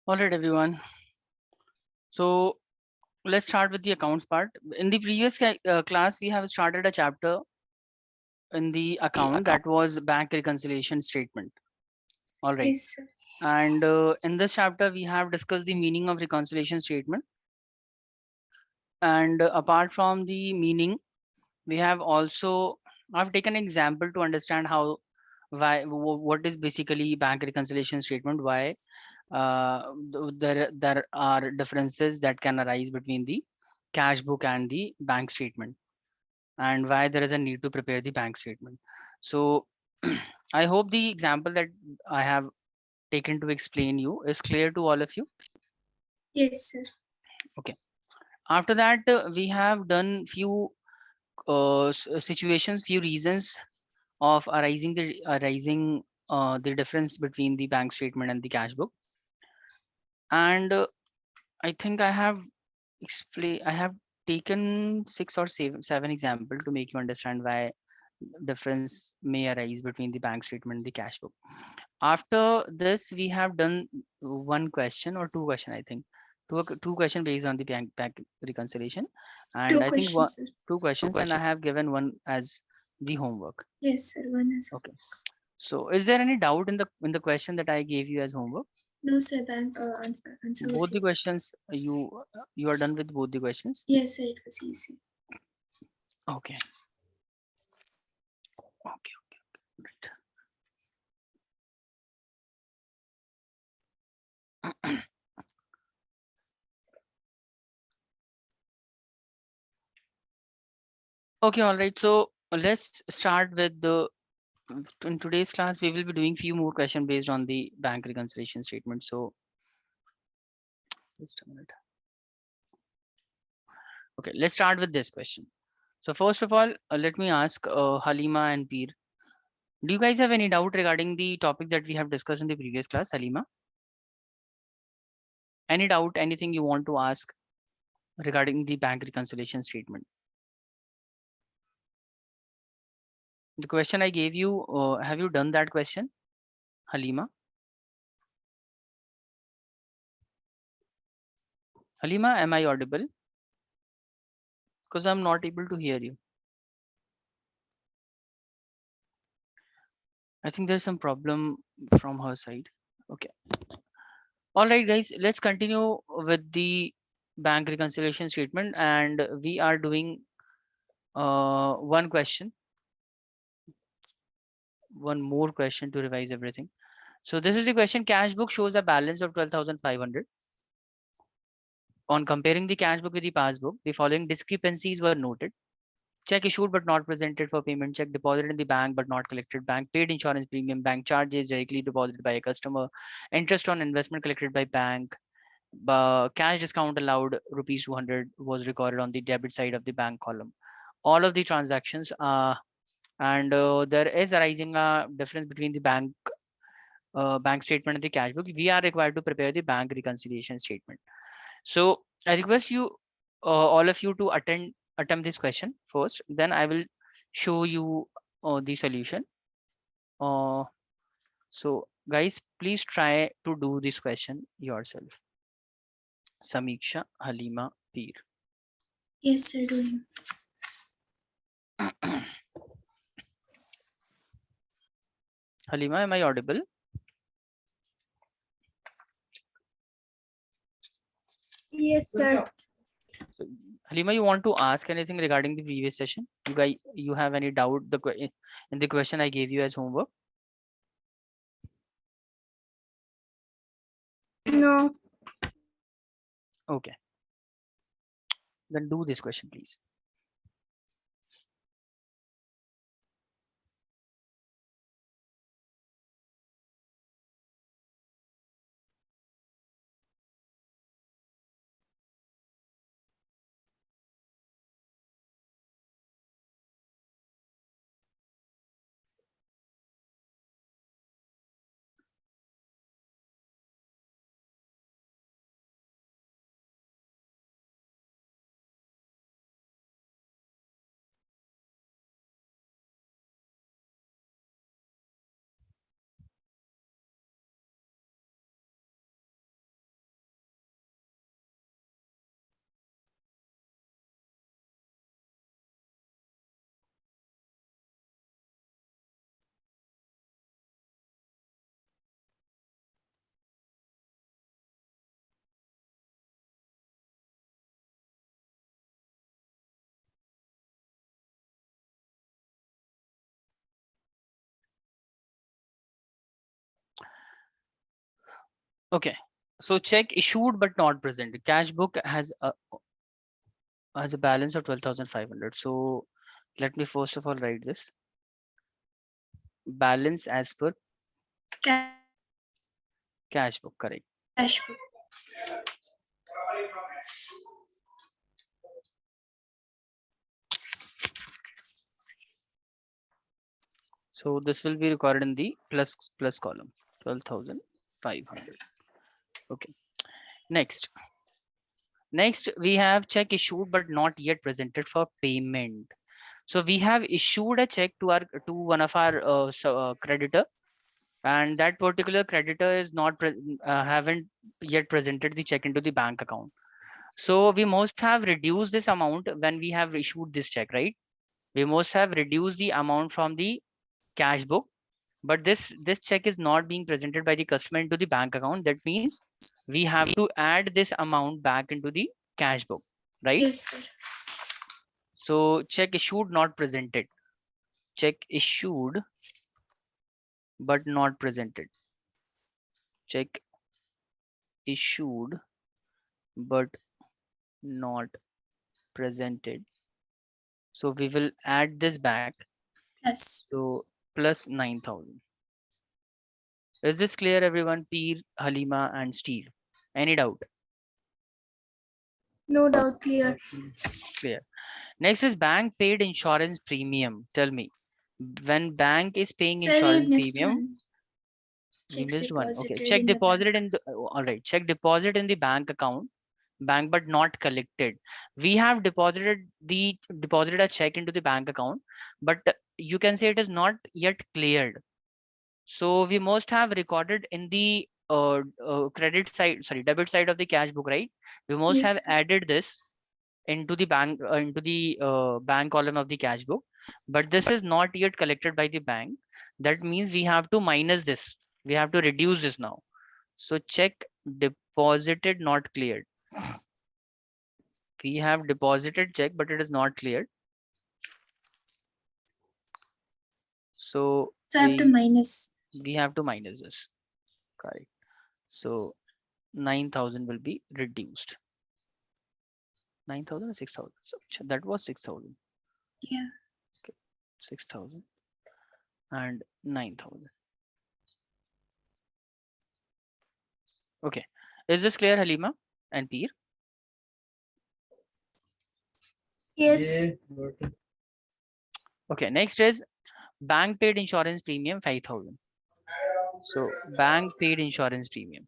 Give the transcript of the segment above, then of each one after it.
All right, everyone. So let's start with the accounts part. In the previous class, we have started a chapter in the account that was bank reconciliation statement. All right. Yes, sir. And in this chapter, we have discussed the meaning of reconciliation statement. And apart from the meaning, we have also I've taken an example to understand how what is basically bank reconciliation statement, why there are differences that can arise between the cash book and the bank statement, and why there is a need to prepare the bank statement. So I hope the example that I have taken to explain you is clear to all of you. Yes, sir. Okay. After that, we have done few situations, few reasons of arising the difference between the bank statement and the cash book. And I think I have taken six or seven example to make you understand why difference may arise between the bank statement and the cash book. After this, we have done one question or two question, I think. Two question based on the bank reconciliation. And Two I think questions, sir. two questions, and I have given one as the homework. Yes, sir. One is Okay. So is there any doubt in the question that I gave you as homework? no, sir. Bank answer was Both the easy. questions you are done with both the questions? Yes, sir. It was easy. Okay. Okay. Right. Okay, all right. So let's start with the in today's class we will be doing few more question based on the bank reconciliation statement. So just a minute. Okay, let's start with this question. So first of all, let me ask Halima and Peer. Do you guys have any doubt regarding the topics that we have discussed in the previous class, Halima? Any doubt, anything you want to ask regarding the bank reconciliation statement? The question I gave you, have you done that question, Halima? Halima, am I audible? Because I'm not able to hear you. I think there's some problem from her side. Okay. All right, guys, let's continue with the bank reconciliation statement. And we are doing one question, one more question to revise everything. So this is the question. Cash book shows a balance of 12,500. On comparing the cash book with the passbook, the following discrepancies were noted. Check issued but not presented for payment. Check deposited in the bank but not collected. Bank paid insurance premium. Bank charges directly deposited by a customer. Interest on investment collected by bank. Cash discount allowed rupees 200 was recorded on the debit side of the bank column. All of the transactions and there is arising a difference between the bank statement and the cash book. We are required to prepare the bank reconciliation statement. So I request you, all of you, to attempt this question first. Then I will show you the solution. Uh, so guys, please try to do this question yourself. Samiksha, Halima, Peer. Yes, sir. Doing. Halima, am I audible? Yes, sir. So, Halima, you want to ask anything regarding the previous session? You have any doubt in the question I gave you as homework? No. Okay, then do this question, please. Okay, so check issued but not presented. Cash book has a balance of 12,500. So let me first of all write this balance as per cash book, correct? Cash book. So this will be recorded in the plus column, 12,500. Okay. Next we have check issued but not yet presented for payment. So we have issued a check to one of our creditor, and that particular creditor is not haven't yet presented the check into the bank account. So we must have reduced this amount when we have issued this check, right? We must have reduced the amount from the cash book, but this check is not being presented by the customer into the bank account. That means we have to add this amount back into the cash book, right? Yes, sir. So check issued not presented, check issued but not presented, check issued but not presented. So we will add this back. Plus. So plus 9,000. Is this clear, everyone? Peer, Halima, and Steve. Any doubt? No doubt, clear. Clear. Next is bank paid insurance premium. Tell me, when bank is paying Sir, we insurance missed premium, one. we Checks missed one. Okay, deposited check in the deposited bank. in the, all right. Check deposit in the bank account, bank but not collected. We have deposited a check into the bank account, but you can say it is not yet cleared. So we must have recorded in the debit side of the cash book, right? We must have Yes. added this into the bank column of the cash book, but this is not yet collected by the bank. That means we have to minus this. We have to reduce this now. So check deposited not cleared. We have deposited check, but it is not cleared. So So I have to minus. we have to minus this. Correct. So 9,000 will be reduced. 9,000 or 6,000? So that was 6,000. Yeah. 6,000 and 9,000. Okay. Is this clear, Halima and Peer? Yes. Okay. Next is bank paid insurance premium 5,000. So bank paid insurance premium.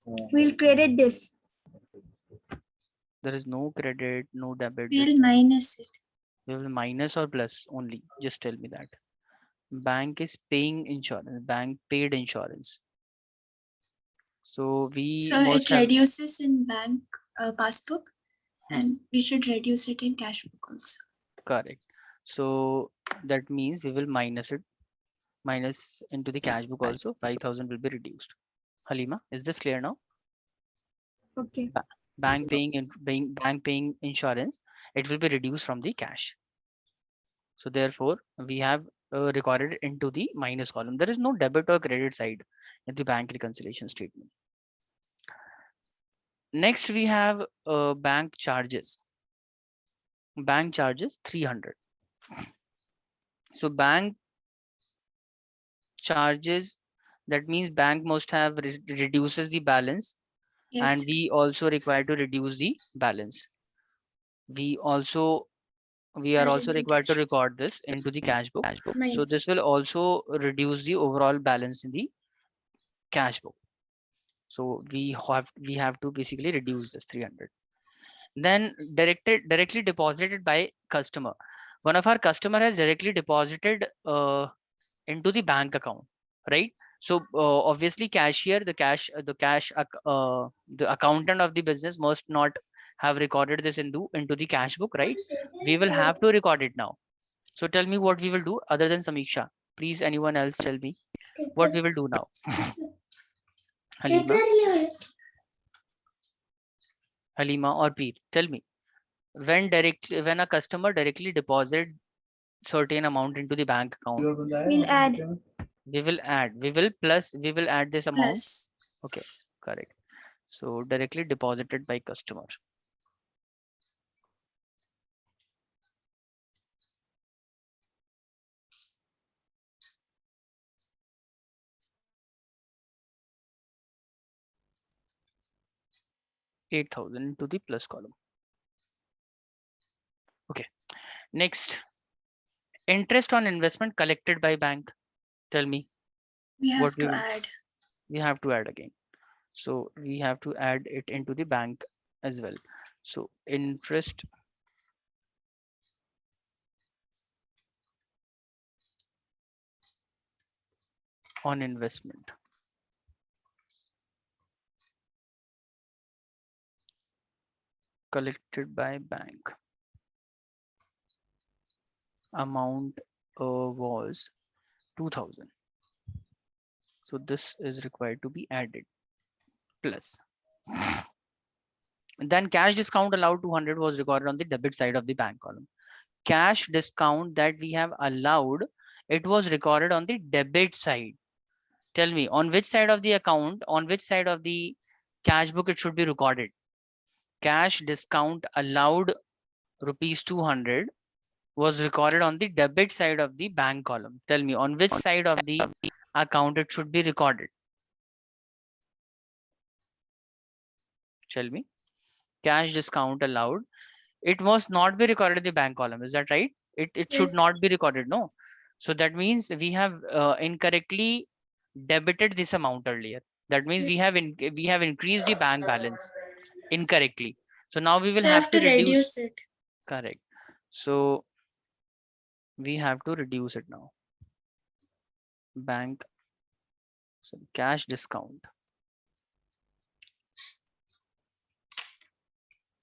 We'll credit this. There is no credit, no debit. We'll minus it. We will minus or plus only. Just tell me that. Bank is paying insurance. Bank paid insurance. So we So must it have reduces in bank passbook, and we should reduce it in cash book also. correct. So that means we will minus it, minus into the cash book also. 5,000 will be reduced. Halima, is this clear now? Okay. Bank paying insurance, it will be reduced from the cash. So therefore, we have recorded into the minus column. There is no debit or credit side in the bank reconciliation statement. Next, we have bank charges. Bank charges 300. So bank charges, that means bank must have reduces the balance, Yes. and we also require to reduce the balance. We are also Balance in required to cash. record this into the cash book. So this Minus. will also reduce the overall balance in the cash book. So we have to basically reduce this 300. Then directly deposited by customer. One of our customer has directly deposited into the bank account, right? So obviously cashier, the accountant of the business must not have recorded this into the cash book, right? We will have to record it now. So tell me what we will do other than Samiksha. Please, anyone else tell me what we will do now. Halima or Peer, tell me, when a customer directly deposit certain amount into the bank account, We'll add. we will add this amount. Plus. Okay, Correct. So directly deposited by customer. $8,000 into the plus column. Okay. Next, interest on investment collected by bank. Tell me We have what to add. we have to add again. So we have to add it into the bank as well. So interest on investment collected by bank. Amount was 2,000. So this is required to be added plus. Then cash discount allowed 200 was recorded on the debit side of the bank column. Cash discount that we have allowed, it was recorded on the debit side. Tell me on which side of the account, on which side of the cash book it should be recorded. Cash discount allowed rupees 200 was recorded on the debit side of the bank column. Tell me on which side of the account it should be recorded. Tell me. Cash discount allowed. It must not be recorded in the bank column. Is that right? It should Yes. not be recorded. No. So that means we have incorrectly debited this amount earlier. That means we have increased the bank balance incorrectly. So now we will We have to reduce. it. Correct. So we have to reduce it now. Bank, so cash discount.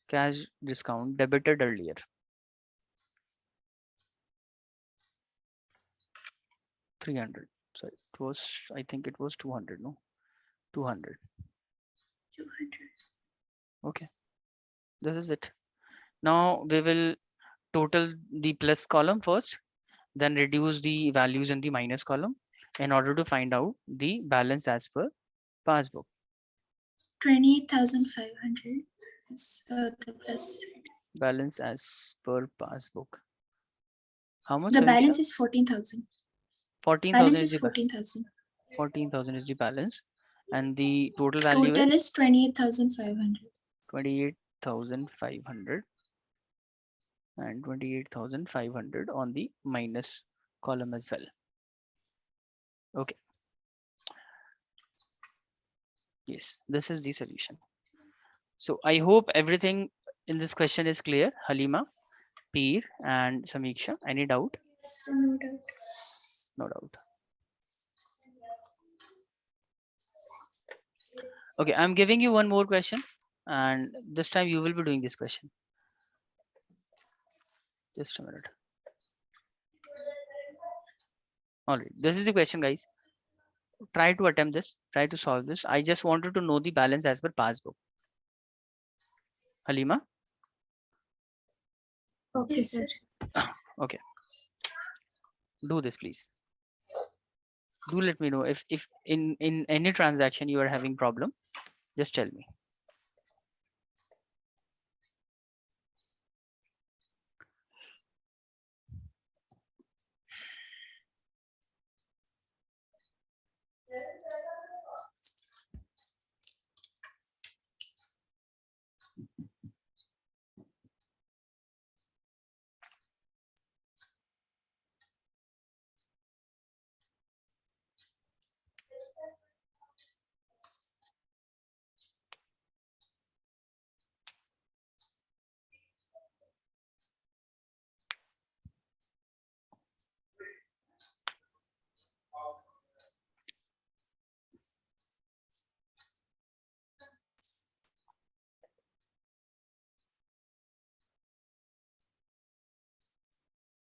Cash discount debited earlier. $300. Sorry, it was, I think it was 200. No, 200. 200. Okay, this is it. Now we will total the plus column first, then reduce the values in the minus column in order to find out the balance as per passbook. 28,500 is the plus. Balance as per passbook. How much? The balance is 14,000. 14,000 Balance is is the 14,000. 14,000 is the balance, and the total value Total is is 28,500. 28,500 and 28,500 on the minus column as well. Okay. Yes, this is the solution. So I hope everything in this question is clear. Halima, Peer, and Samiksha, any doubt? Yes, no doubt. No doubt. Okay, I'm giving you one more question, and this time you will be doing this question. Just a minute. All right, this is the question, guys. Try to attempt this, try to solve this. I just wanted to know the balance as per passbook. Halima? Okay, sir. Okay. Do this, please. Do let me know if in any transaction you are having problem. Just tell me.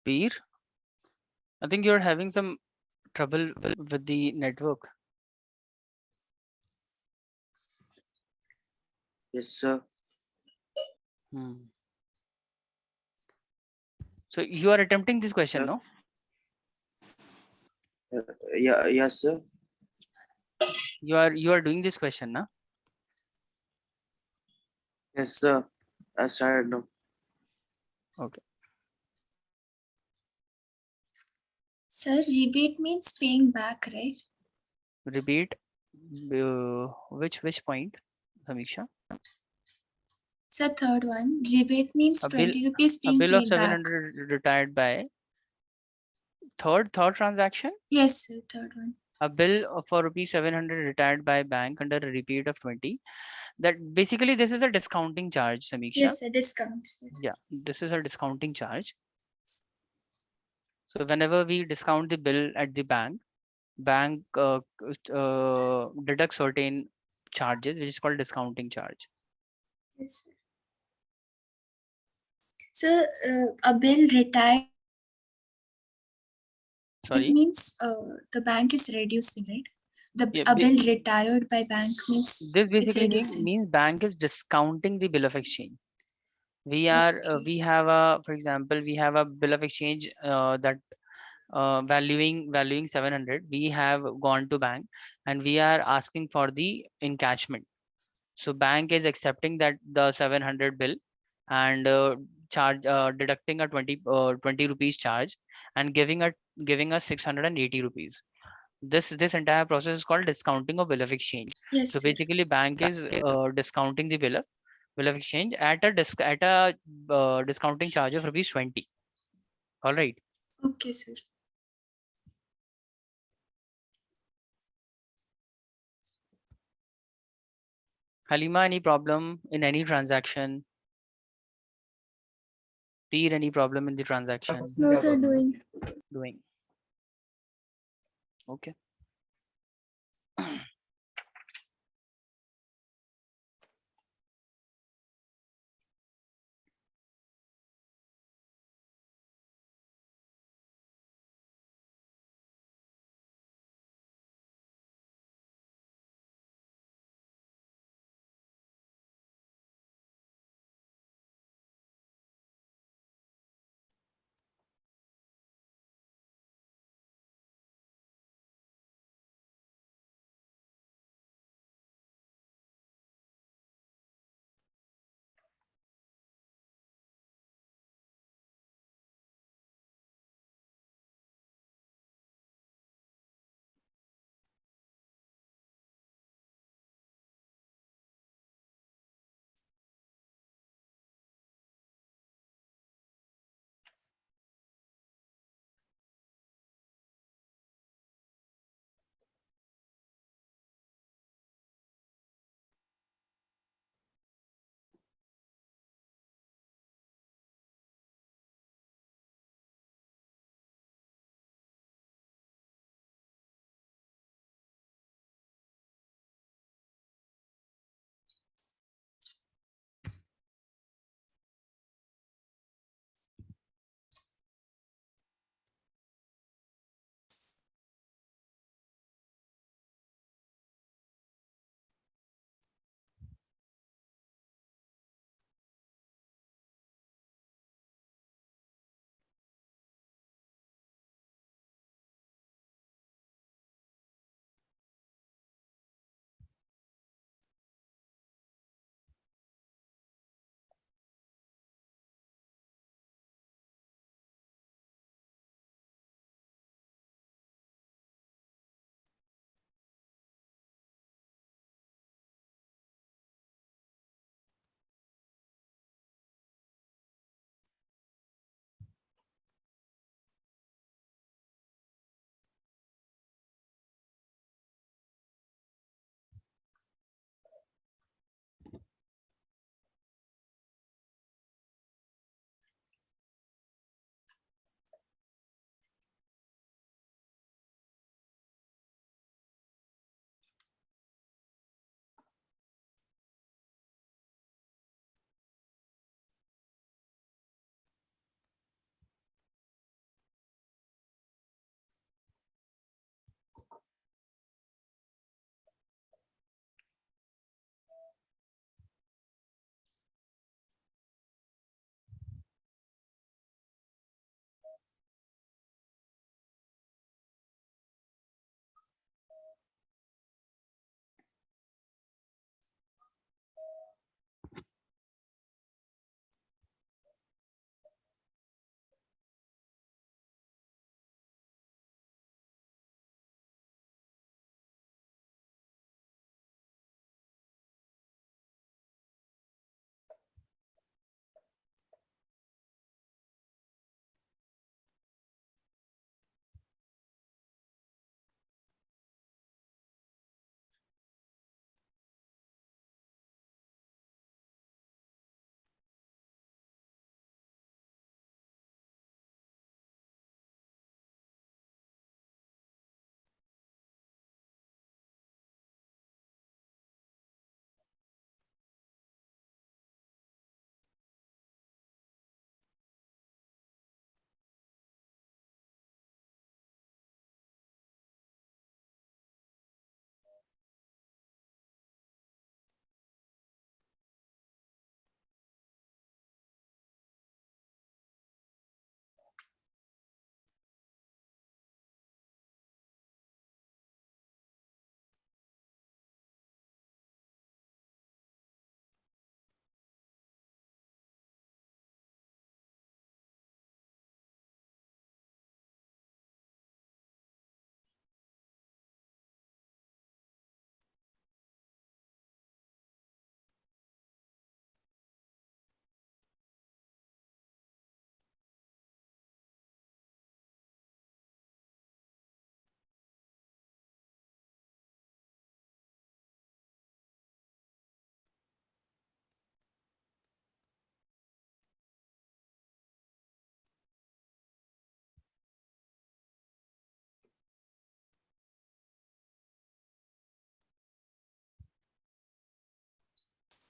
Peer, I think you're having some trouble with the network. Yes, sir. So you are attempting this question, Yes. no? Yes, sir. You are doing this question, na? Yes, sir. I started now. Okay. Sir, rebate means paying back, right? Rebate. Which point, Samiksha? Sir, third one. Rebate means A bill. 20 rupees A being bill of paid back. 700 retired by. Third transaction. Yes, sir, third one. A bill for rupees 700 retired by bank under a repeat of 20. That basically this is a discounting charge, Samiksha. Yes, sir, discount. Yes. Yeah, this is a discounting charge. So whenever we discount the bill at the bank deducts certain charges, which is called discounting charge. Yes, sir. So, a bill retired. Sorry. It means the bank is reducing, right? Yeah, A bill retired by bank means this it's basically reducing. means bank is discounting the bill of exchange. We are we have a, for example, we have a bill of exchange that valuing 700. We have gone to bank and we are asking for the encashment. So bank is accepting that the 700 bill and charge deducting a 20 rupees charge and giving us 680 rupees. This entire process is called discounting of bill of exchange. Yes, So sir. basically bank is discounting the bill of exchange at a discounting charge of rupees 20. All right. Okay, sir. Halima, any problem in any transaction? Peer, any problem in the transaction? No, sir, doing. Doing. Okay.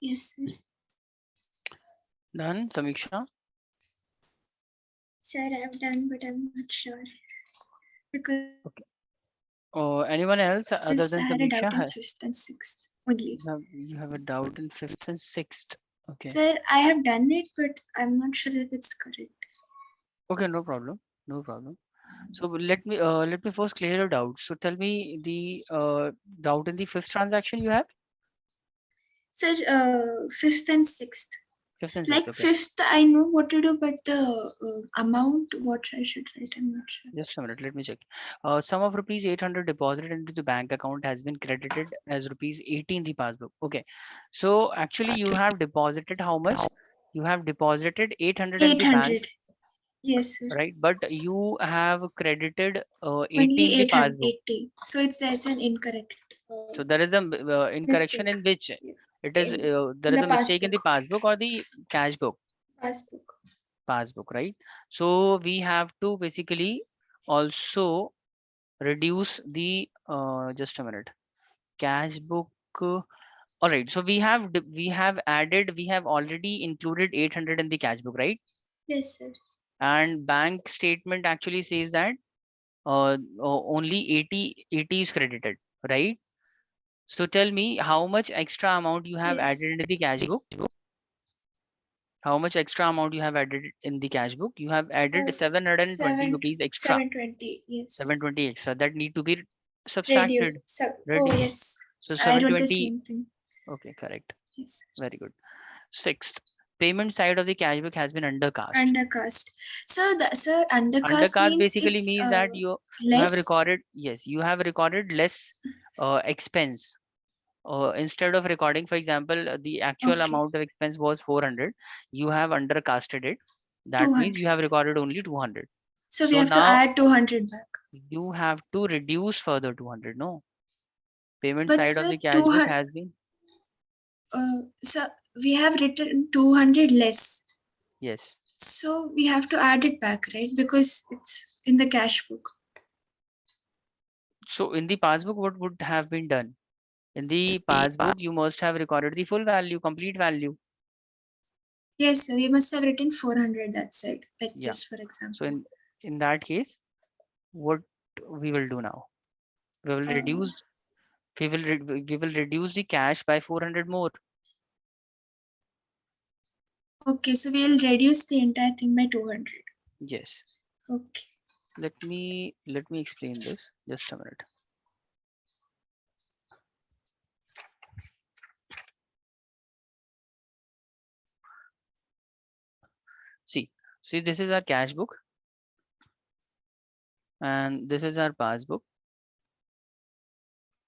Yes, sir. Done, Samiksha? Sir, I've done, but I'm not sure because Anyone else other I than had a doubt Samiksha? in fifth and sixth only. You have a doubt in fifth and sixth. Okay. Sir, I have done it, but I'm not sure if it's correct. Okay, no problem. No problem. So let me first clear your doubt. So tell me the doubt in the fifth transaction you have? Sir, fifth and sixth. Fifth and Like sixth. Okay. fifth, I know what to do, but the amount, what I should write, I'm not sure. Just a minute, let me check. Sum of rupees 800 deposited into the bank account has been credited as rupees 80 in the passbook. Okay. So actually you have deposited how much? You have deposited 800 in the bank, 800. Yes, sir. right? But you have credited 80 Only in the passbook. 880. So there's an incorrect. So there is a incorrection Mistake. in which Yeah. it is In there is the a mistake in the passbook. passbook or the cash book. Passbook, right? So we have to basically also reduce the just a minute, cash book. All right, so we have we have already included 800 in the cash book, right? Yes, sir. And bank statement actually says that only 80 is credited, right? So tell me how much extra amount you have added Yes. into the cash book. How much extra amount you have added in the cash book? You have added 720 rupees extra. 720. Yes. 720 extra that need to be Reduced. subtracted. Oh, Reduced. yes. So I wrote the 720. same thing. Okay, correct. Yes. Very good. Sixth, payment side of the cash book has been undercast. Undercast. So undercast Undercast means basically it's, means that you less. have recorded, yes, you have recorded less expense. Instead of recording, for example, the actual Okay. amount of expense was 400, you have undercasted it. That 200. means you have recorded only 200. So we So have to now add 200 back. you have to reduce further 200. No, payment But side of sir, the cash book has been, so we have written 200 less. yes. So we have to add it back, right? Because it's in the cash book. So in the passbook, what would have been done? In the passbook, you must have recorded the full value, complete value. Yes, sir. We must have written 400 that side, like Yeah. just for example. So in that case, what we will do now? We will reduce. We will reduce the cash by 400 more. Okay, so we'll reduce the entire thing by 200. Yes. Okay. Let me explain this. Just a minute. See, this is our cash book, and this is our passbook.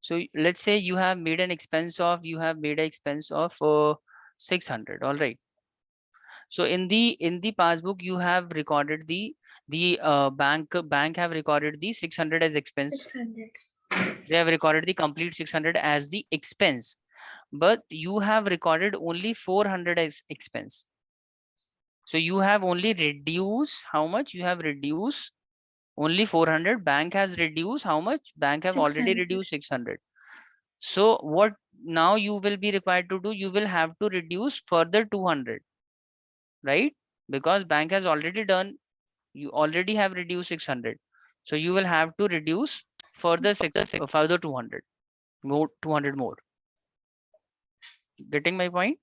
So let's say you have made an expense of 600. All right. So in the passbook, you have recorded the bank have recorded the 600 as expense. 600. They have recorded the complete 600 as the expense, but you have recorded only 400 as expense. So you have only reduced how much? You have reduced only 400. Bank has reduced how much? Bank have already 600. reduced 600. So what now you will be required to do? You will have to reduce further 200, right? Because bank has already done, you already have reduced 600. So you will have to reduce further further 200 more, 200 more. Getting my point?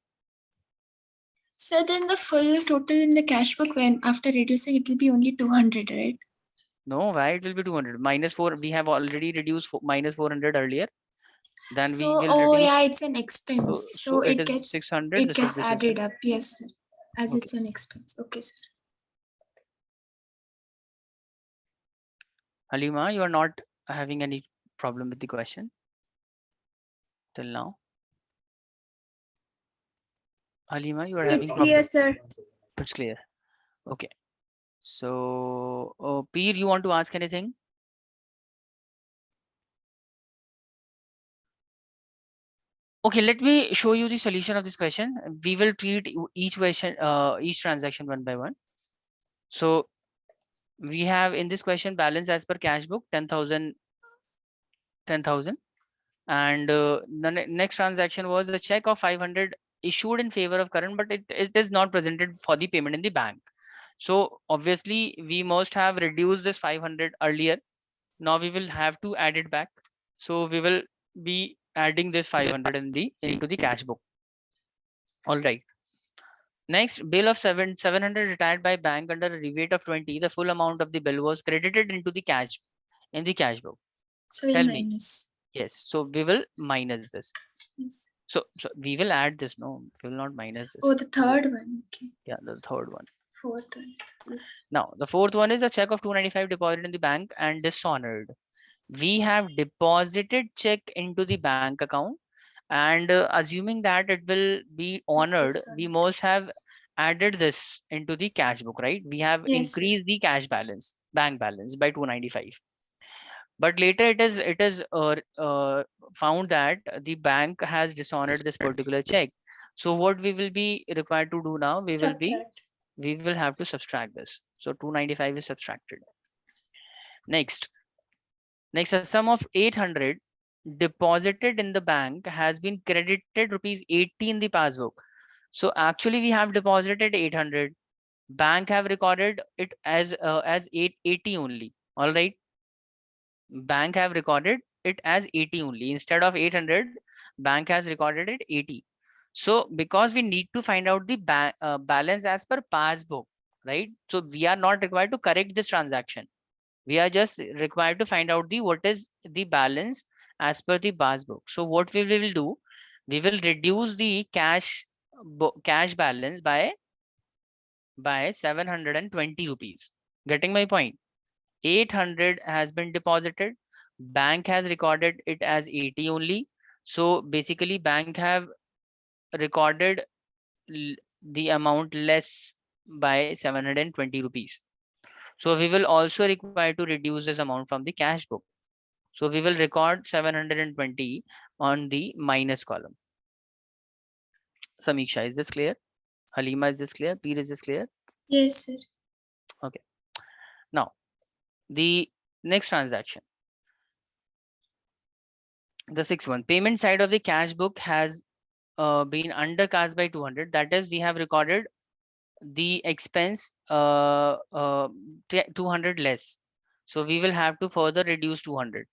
So then the full total in the cash book, when after reducing, it will be only 200, right? No, why it will be 200 minus 4? We have already reduced minus 400 earlier. Then we will reduce. Yeah, it's an expense. So it it is gets 600. it This will gets be added 600. up. Yes, sir. As Okay. it's an expense. Okay, sir. Halima, you are not having any problem with the question till now. Halima, you are having clear, problem. sir. It's clear. Okay. So, Peer, you want to ask anything? Okay, let me show you the solution of this question. We will treat each question, each transaction one by one. So we have in this question balance as per cash book 10,000, 10,000, and the next transaction was a check of 500 issued in favor of Karan, but it is not presented for the payment in the bank. So obviously we must have reduced this 500 earlier. Now we will have to add it back. So we will be adding this 500 into the cash book. All right. Next, bill of 700 retired by bank under a rebate of 20. The full amount of the bill was credited into the cash book. So we'll Tell me. minus. Yes. So we will minus this. Yes. So we will add this. No, we will not minus this. Oh, the third one. Okay. Yeah, the third one. Fourth one. Yes. Now the fourth one is a check of 295 deposited in the bank and dishonored. We have deposited check into the bank account, and assuming that it will be honored, we must have added this into the cash book, right? We have Yes, sir. increased the cash balance, bank balance by 295. But later it is found that the bank has dishonored this particular check. So what we will be required to do now, we will have to subtract this. So 295 is subtracted. Next, a sum of 800 deposited in the bank has been credited rupees 80 in the passbook. So actually we have deposited 800. Bank have recorded it as 880 only. All right. Bank have recorded it as 80 only. Instead of 800, bank has recorded it 80. So because we need to find out the balance as per passbook, right? So we are not required to correct this transaction. We are just required to find out what is the balance as per the passbook. So what we will do, we will reduce the cash balance by 720 rupees. Getting my point? 800 has been deposited. Bank has recorded it as 80 only. So basically bank have recorded the amount less by 720 rupees. So we will also require to reduce this amount from the cash book. So we will record 720 on the minus column. Samiksha, is this clear? Halima, is this clear? Peer, is this clear? Yes, sir. Okay. Now, the next transaction. The sixth one, payment side of the cash book has been undercast by 200. That is, we have recorded the expense 200 less. So we will have to further reduce 200.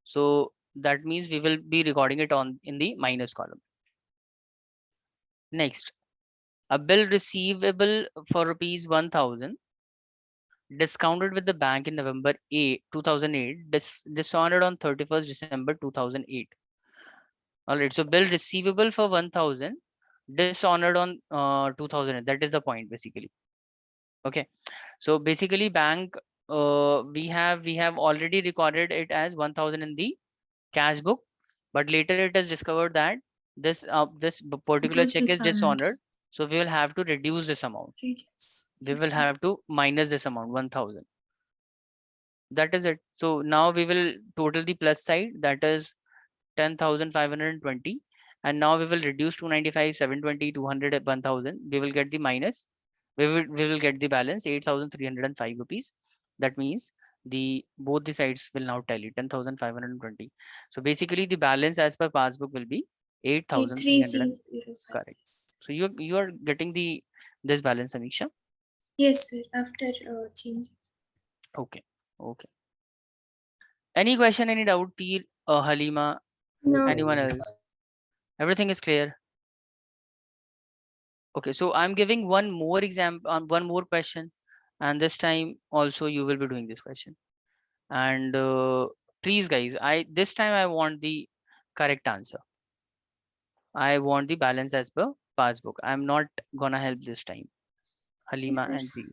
So that means we will be recording it in the minus column. Next, a bill receivable for rupees 1000 discounted with the bank in November 2008, dishonored on 31st December 2008. All right, so bill receivable for 1000 dishonored on 2008. That is the point basically. Okay, so basically bank we have already recorded it as 1000 in the cash book, but later it is discovered that this particular check is dishonored. So we will have to reduce this amount. Yes. We will have to minus this amount 1000. That is it. So now we will total the plus side, that is 10,520, and now we will reduce 295, 720, 200, 1000. We will get the minus. We will get the balance 8,305 rupees. That means both the sides will now tally 10,520. So basically the balance as per passbook will be 8,300. Correct. So you are getting this balance, Samiksha? Yes, sir. After change. Okay. Okay. Any question, any doubt, Peer, Halima, No. anyone else? Everything is clear. Okay, so I'm giving one more example on one more question, and this time also you will be doing this question. And please, guys, this time I want the correct answer. I want the balance as per passbook. I'm not gonna help this time. Halima Yes, and Peer.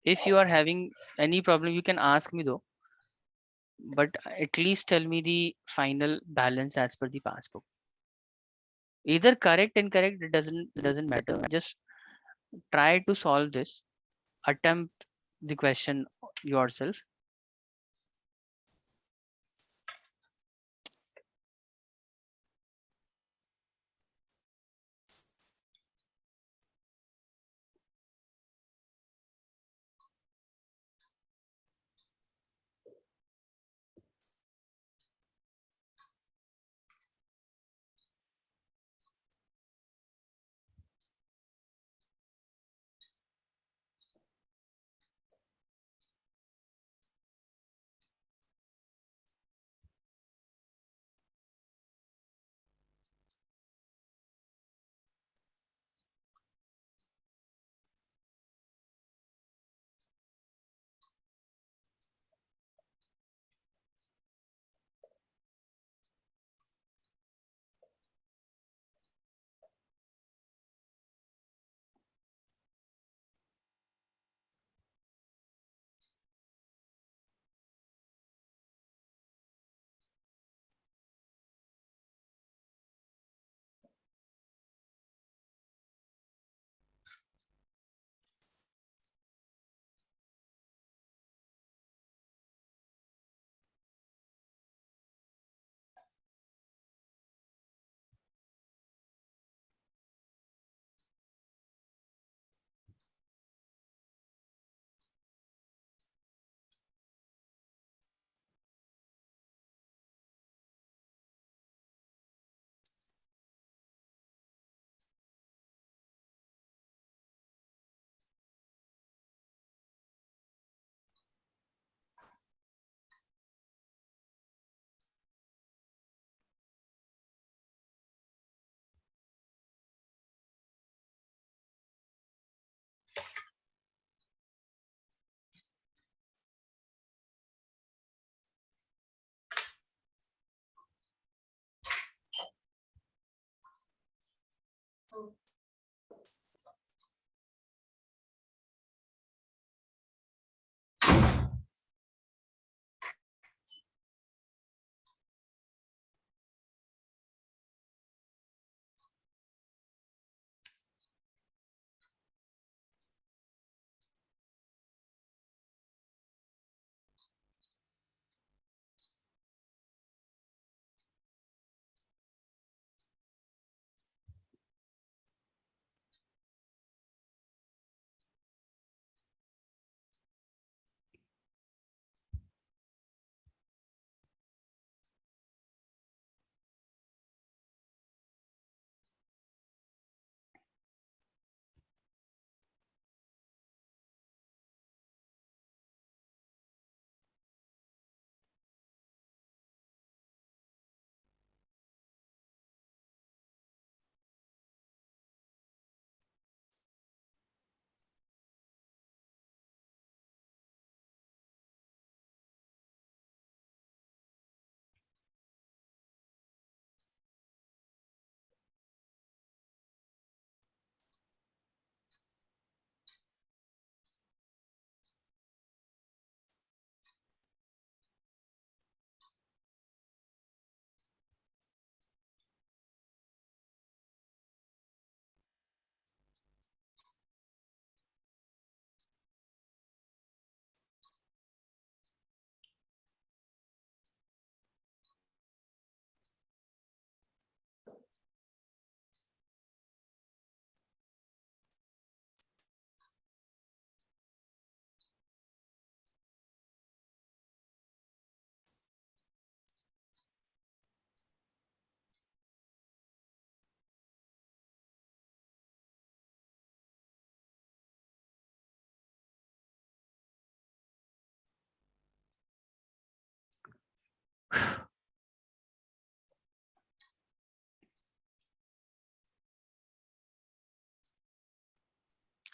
If you are having any problem, you can ask me though. But at least tell me the final balance as per the passbook. Either correct, incorrect, it doesn't matter. Just try to solve this. Attempt the question yourself.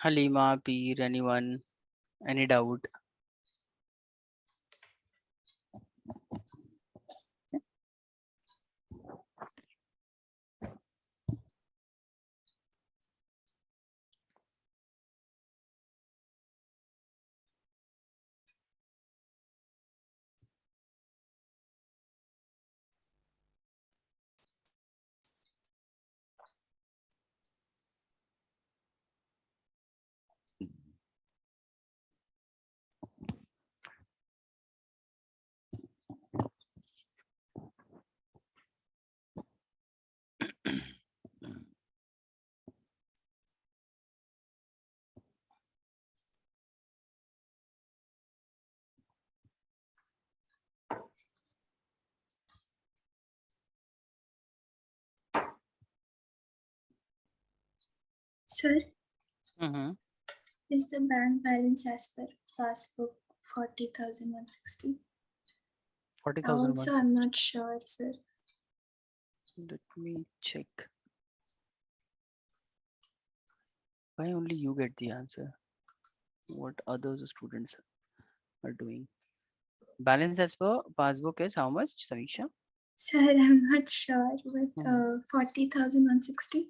Halima, Peer, anyone? Any doubt? Sir, Mm-hmm. is the bank balance as per passbook 40,160? 40,000 Also, I'm not sure, sir. Let me check. Why only you get the answer? What others students are doing? Balance as per passbook is how much, Samiksha? Sir, I'm not sure, but Mhm. 40,160?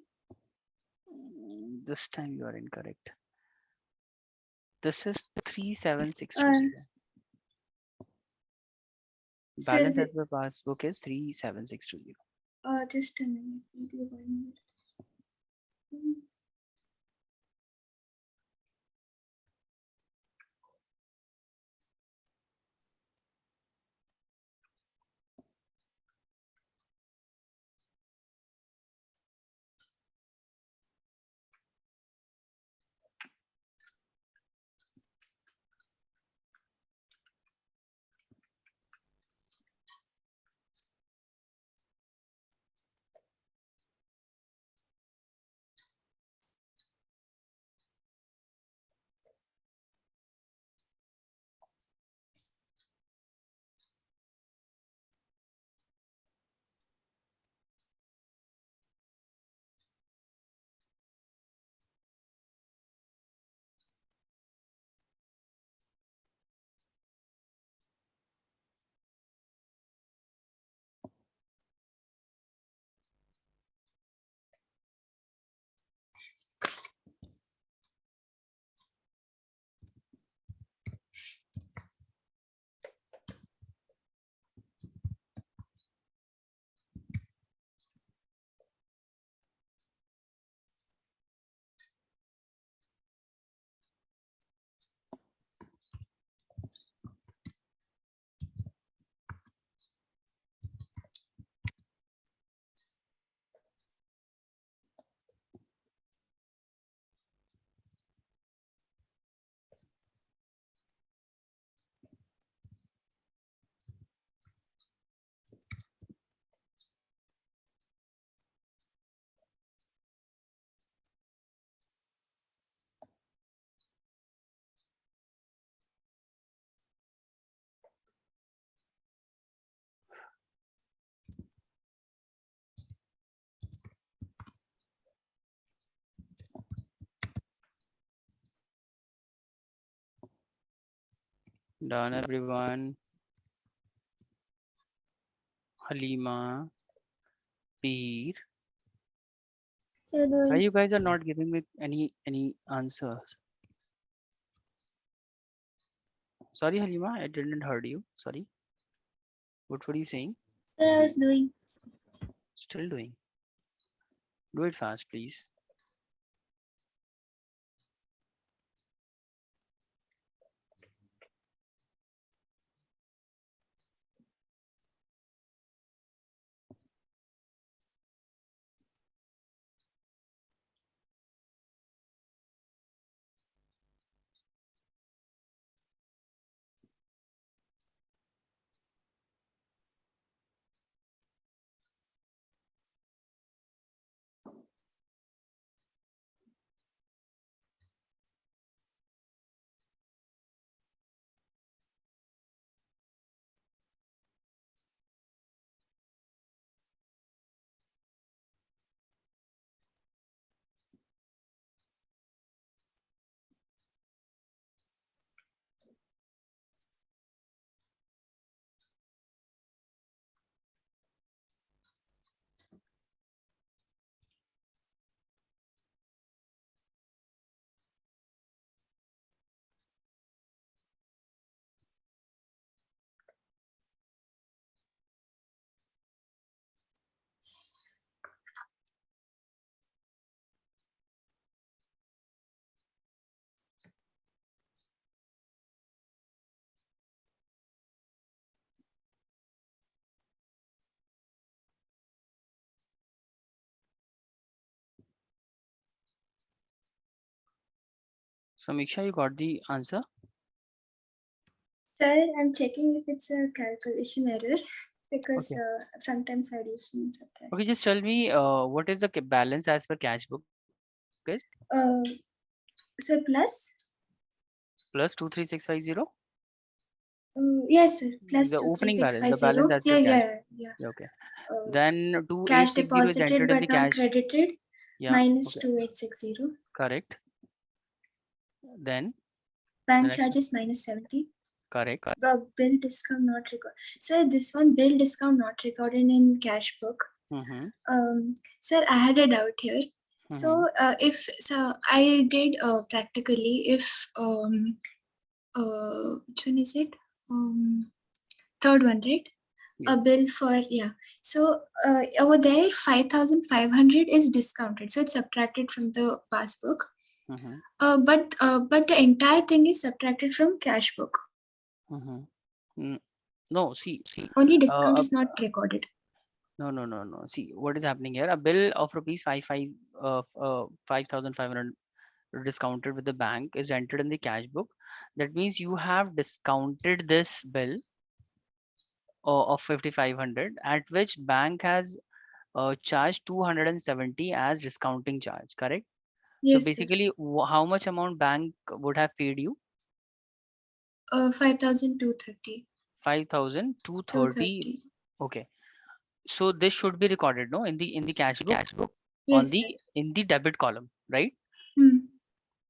This time you are incorrect. This is 37620. Sir, Balance as per passbook is 37620. just a minute. Maybe 1 year. Done, everyone. Halima, Peer. Sir, Why you guys are not giving me any answers? Sorry, Halima, I didn't heard you. Sorry. What were you saying? Sir, I was doing. Still doing. Do it fast, please. Samiksha, you got the answer? Sir, I'm checking if it's a calculation error because Okay. sometimes addition, subtraction. Okay, just tell me what is the balance as per cash book is? Sir, plus? Plus 23650? Yes, sir. Plus The opening balance, the 23650. balance as per Yeah, cash. yeah, yeah. Yeah, okay. Uh, Then Cash 2860 is deposited entered in the but not cash. credited, Yeah, minus okay. 2860. Correct. Then the Bank next one. charges minus 70. Correct. Bill discount not recorded. Sir, this one bill discount not recorded in cash book. Sir, I had a doubt here. So, I did practically if which one is it? Third one, right? A Yes. bill for So over there, 5,500 is discounted, so it's subtracted from the passbook. But the entire thing is subtracted from cash book. No, see, Only discount is not recorded. no. See, what is happening here? A bill of rupees 5,500 discounted with the bank is entered in the cash book. That means you have discounted this bill of 5,500, at which bank has charged 270 as discounting charge. Correct? Yes, So basically, how much amount bank would have paid you? 5,230. 5,230. Okay. So this should be recorded, no, in the cash book Yes, on the in the debit column, right?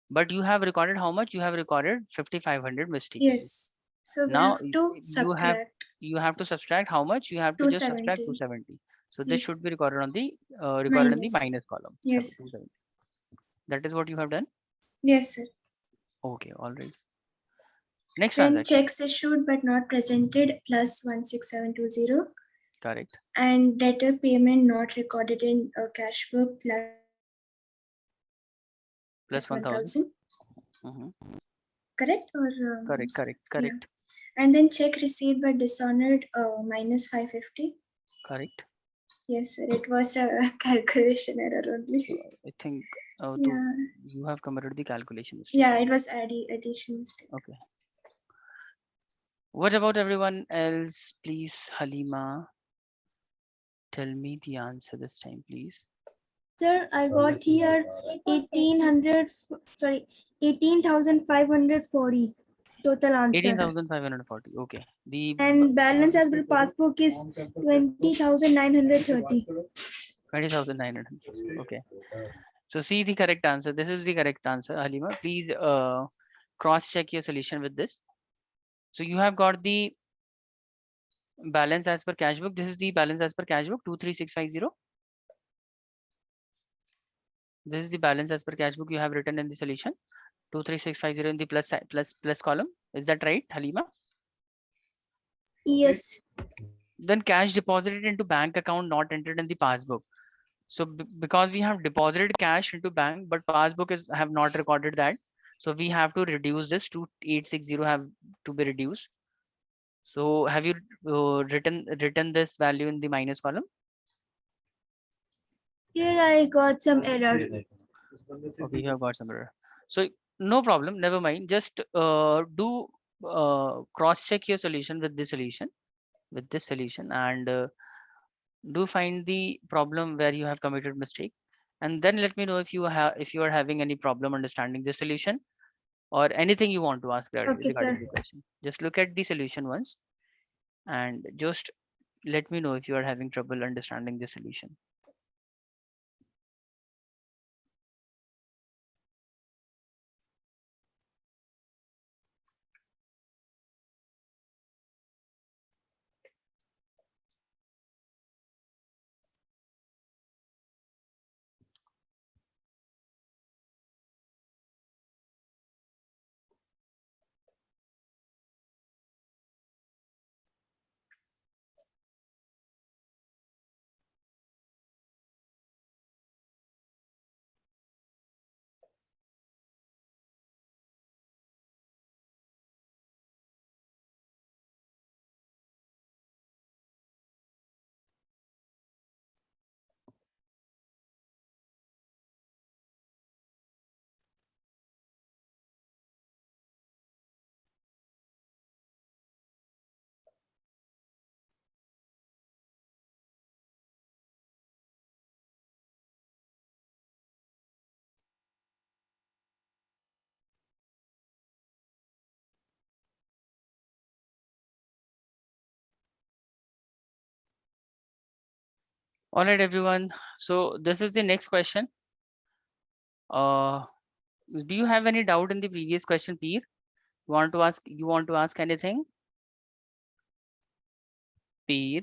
But you have recorded how much? You have recorded 5,500 mistakenly. Yes. So we Now have to subtract. You have to subtract how much? You have to just subtract 270. 270. So this should be recorded on the minus column. Yes. 270. That is what you have done. Yes, sir. Okay, all right. Next Then transaction. checks issued but not presented plus 16720. Correct. And debtor payment not recorded in a cash book plus 1,000. Correct or correct. Yeah. And then check received but dishonored minus 550. Correct. Yes, sir. It was a calculation error only. I think you have committed the calculation mistake. Yeah, it was addition mistake. Okay. What about everyone else? Please, Halima, tell me the answer this time, please. Sir, I got here 18,540 total answer. 18,540. Okay. And balance as per passbook is 20,930. 20,900. Okay. So see the correct answer. This is the correct answer, Halima. Please cross check your solution with this. So you have got the balance as per cash book. This is the balance as per cash book 23650. This is the balance as per cash book you have written in the solution 23650 in the plus column. Is that right, Halima? Yes. Then cash deposited into bank account not entered in the passbook. So because we have deposited cash into bank, but passbook have not recorded that. So we have to reduce this to 860 have to be reduced. So have you written this value in the minus column? Here I got some error. Okay, you have got some error. So no problem, never mind. Just do cross check your solution with this solution, and do find the problem where you have committed mistake, and then let me know if you are having any problem understanding the solution or anything you want to ask Okay, regarding sir. the question. Just look at the solution once and just let me know if you are having trouble understanding the solution. All right, everyone. So this is the next question. Do you have any doubt in the previous question, Peer? You want to ask anything? Peer,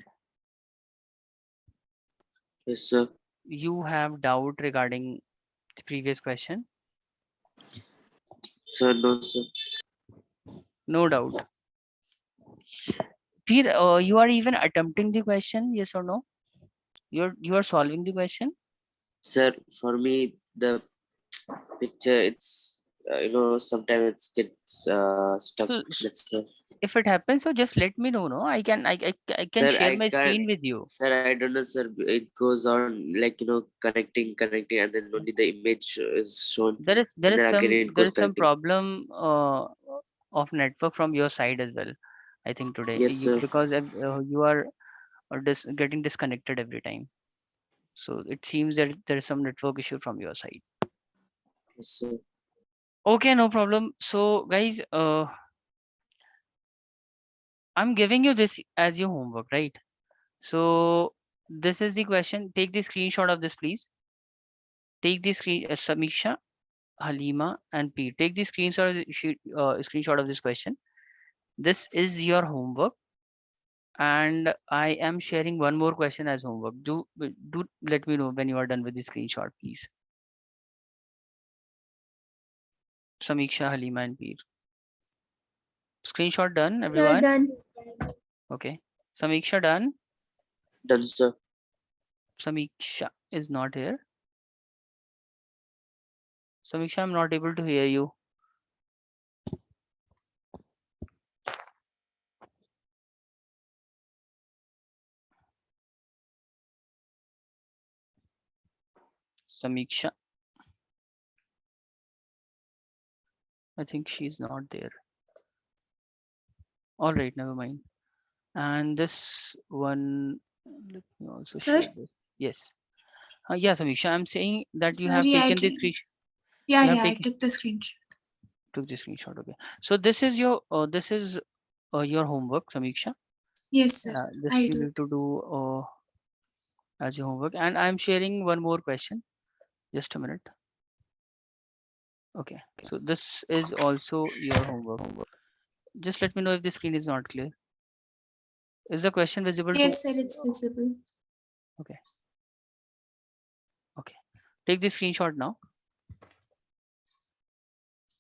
Yes, sir. you have doubt regarding the previous question? Sir, no, sir. No doubt. Peer, you are even attempting the question, yes or no? You are solving the question? Sir, for me, the picture, it's, sometimes it gets stuck. So That's why. if it happens, so just let me know. No, I can Sir, share I my can't. screen with you. Sir, I don't know, sir. It goes on like, connecting, and then only the image is shown. There is And then again, it there goes is some connecting. problem of network from your side as well. I think today Yes, sir. because you are getting disconnected every time. So it seems that there is some network issue from your side. Yes, sir. Okay, no problem. So guys, I'm giving you this as your homework, right? So this is the question. Take the screenshot of this, please. Take the screen, Samisha, Halima, and Pete. Take the screenshot of this question. This is your homework, and I am sharing one more question as homework. Do let me know when you are done with the screenshot, please. Samiksha, Halima, and Pete. Screenshot done, Sir, everyone? done. Okay. Samiksha done. Done, sir. Samiksha is not here. Samiksha, I'm not able to hear you. Samiksha. I think she's not there. All right, never mind. And this one, let me also Sir? share this. Yes. Yeah, Samiksha, I'm saying that you have Sorry, I taken the did. screen. Yeah, You have I taken took the screenshot. took the screenshot. Okay. So this is your your homework, Samiksha. Yes, sir. This I you do. need to do as your homework. And I'm sharing one more question. Just a minute. Okay. So this is also your homework. Just let me know if the screen is not clear. Is the question visible Yes, sir, it's visible. Okay. Take the screenshot now.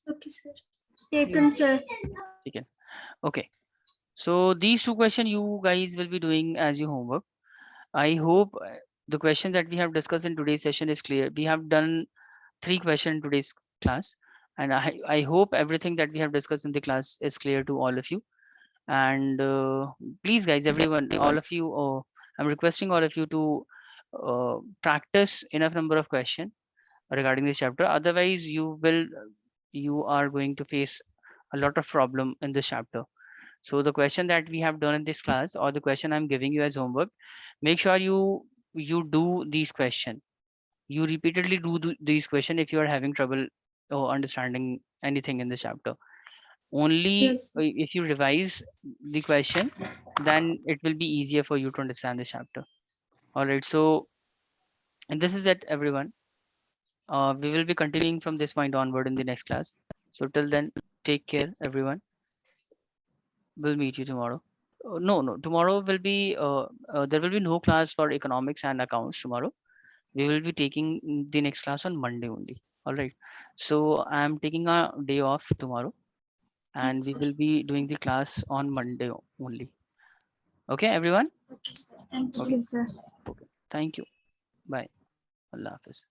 Okay, sir. Taken, sir. Taken. Okay. So these two questions you guys will be doing as your homework. I hope the question that we have discussed in today's session is clear. We have done 3 questions in today's class, and I hope everything that we have discussed in the class is clear to all of you. And please, guys, everyone, all of you, I'm requesting all of you to practice enough number of questions regarding this chapter. Otherwise, you are going to face a lot of problem in this chapter. So the question that we have done in this class, or the question I'm giving you as homework, make sure you do these questions. You repeatedly do these questions if you are having trouble understanding anything in this chapter. Only Yes. if you revise the question, then it will be easier for you to understand this chapter. All right. So, and this is it, everyone. We will be continuing from this point onward in the next class. So till then, take care, everyone. We'll meet you tomorrow. No. Tomorrow will be there will be no class for economics and accounts tomorrow. We will be taking the next class on Monday only. All right. So I'm taking a day off tomorrow, and Yes, we sir. will be doing the class on Monday only. Okay, everyone. Okay, sir. Thank you. Okay, sir. Okay. Thank you. Bye. Allah Hafiz.